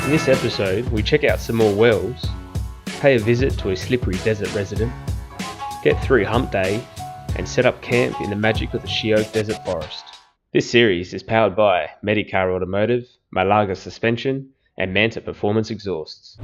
In this episode, we check out some more wells, pay a visit to a slippery desert resident, get through hump day, and set up camp in the magic of the She-Oak Desert Forest. This series is powered by Medicar Automotive, Malaga Suspension, and Manta Performance Exhausts.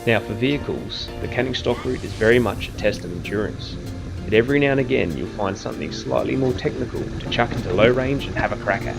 Now for vehicles, the canning stock route is very much a test of endurance, but every now and again you'll find something slightly more technical to chuck into low range and have a crack at.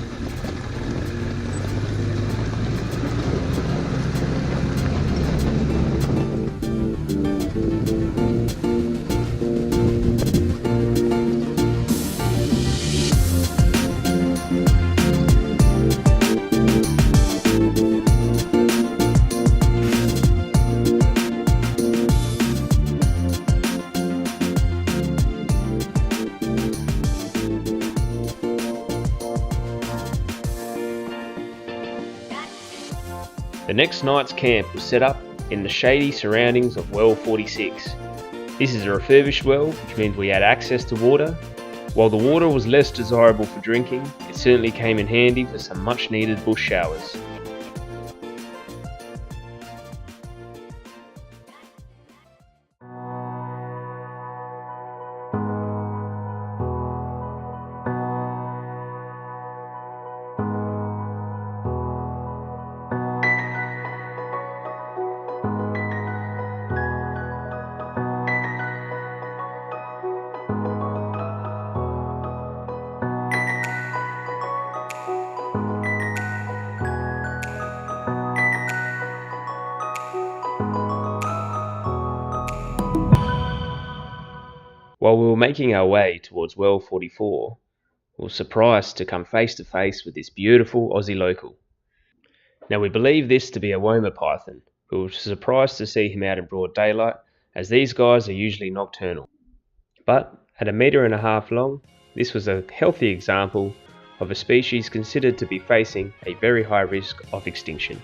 The next night's camp was set up in the shady surroundings of Well 46. This is a refurbished well, which means we had access to water. While the water was less desirable for drinking, it certainly came in handy for some much needed bush showers. While we were making our way towards Well 44, we were surprised to come face to face with this beautiful Aussie local. Now we believe this to be a Woma Python, but we were surprised to see him out in broad daylight, as these guys are usually nocturnal. But at 1.5 meters long, this was a healthy example of a species considered to be facing a very high risk of extinction.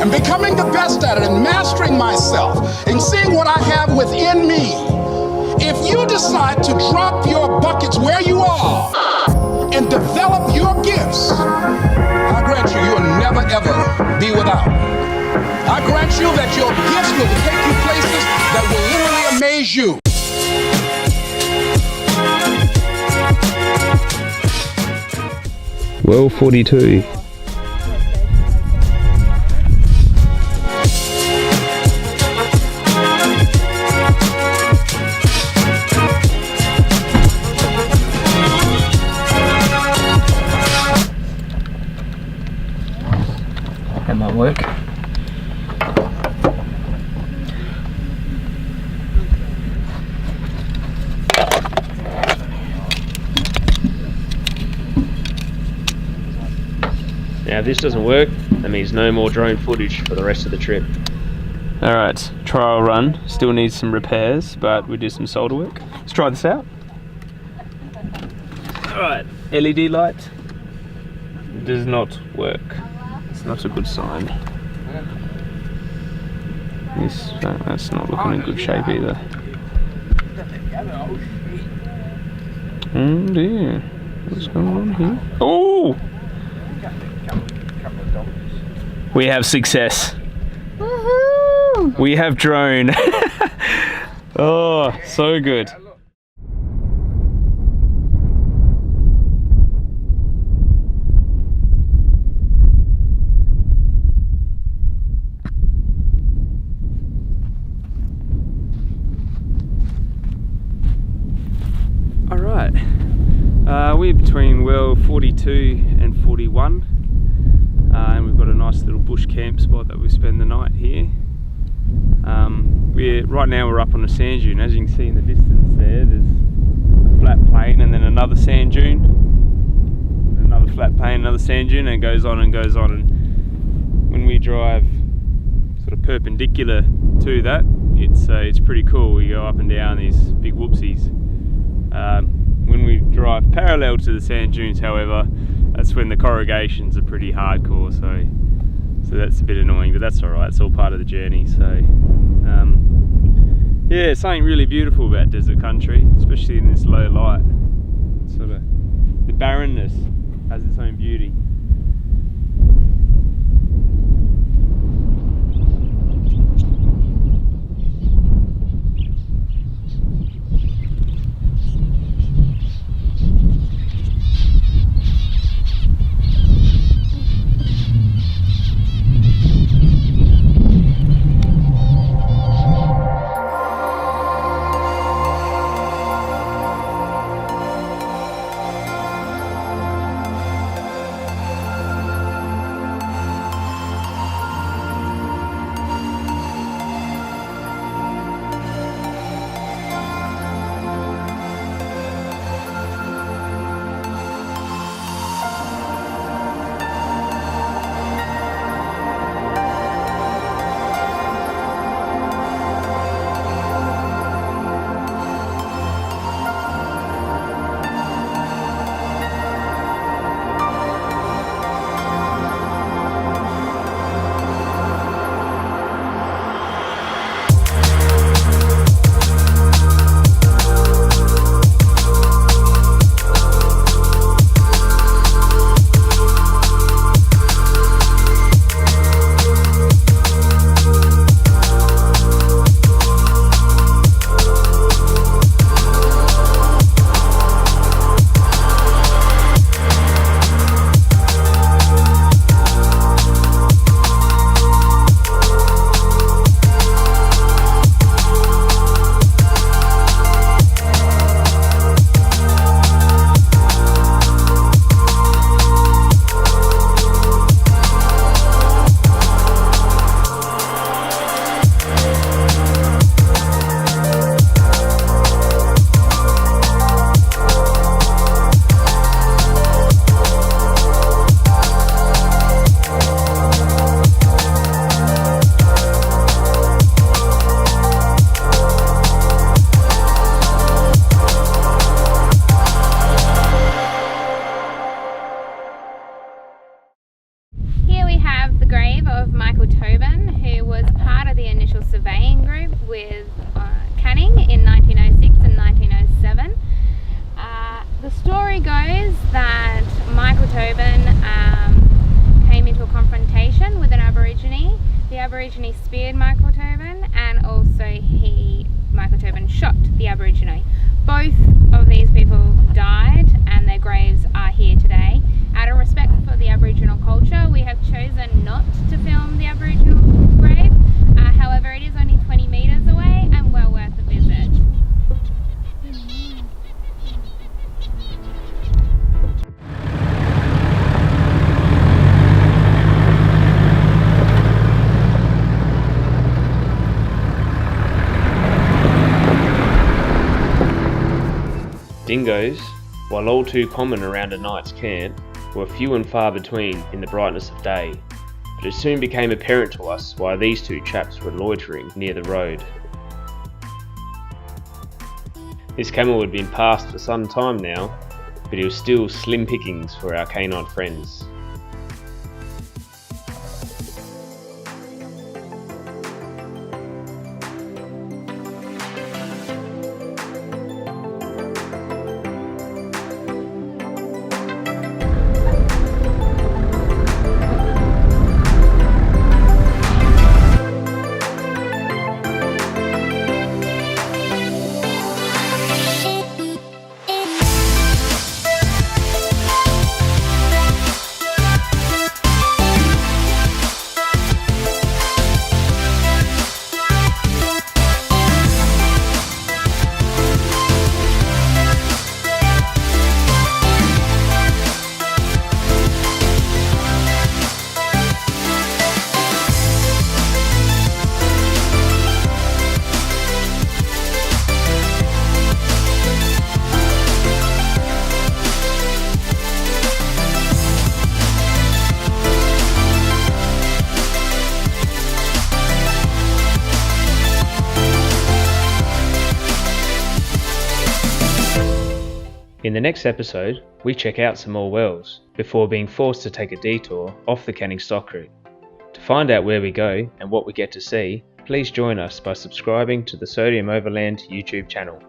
And becoming the best at it and mastering myself and seeing what I have within me. If you decide to drop your buckets where you are and develop your gifts, I grant you, you'll never ever be without. I grant you that your gifts will take you places that will literally amaze you. Well 42. That might work. Now if this doesn't work, that means no more drone footage for the rest of the trip. Alright, trial run. Still needs some repairs, but we do some solder work. Let's try this out. Alright, LED light does not work. It's not a good sign. That's not looking in good shape either. Oh dear, what's going on here? Oh! We have success. Woohoo! We have drone. Oh, so good. Alright, we're between well 42 and 41. And we've got a nice little bush camp spot that we spend the night here. Right now we're up on a sand dune. As you can see in the distance there, there's a flat plain and then another sand dune, another flat plain, another sand dune, and it goes on and goes on. And when we drive sort of perpendicular to that, it's pretty cool. We go up and down these big whoopsies. When we drive parallel to the sand dunes, however, that's when the corrugations are pretty hardcore, so that's a bit annoying, but that's alright, it's all part of the journey. So yeah, something really beautiful about desert country, especially in this low light. Sort of the barrenness has its own beauty. Aborigine speared Michael Tobin, and also Michael Tobin shot the Aborigine. Both of these people died and their graves are here today out of respect for the Aboriginal culture, we have chosen not to film the Aboriginal grave. However, it is only 20 metres away and well worth a visit. Dingoes, while all too common around a night's camp, were few and far between in the brightness of day, but it soon became apparent to us why these two chaps were loitering near the road. This camel had been passed for some time now, but he was still slim pickings for our canine friends. In the next episode, we check out some more wells, before being forced to take a detour off the Canning Stock route. To find out where we go and what we get to see, please join us by subscribing to the Sodium Overland YouTube channel.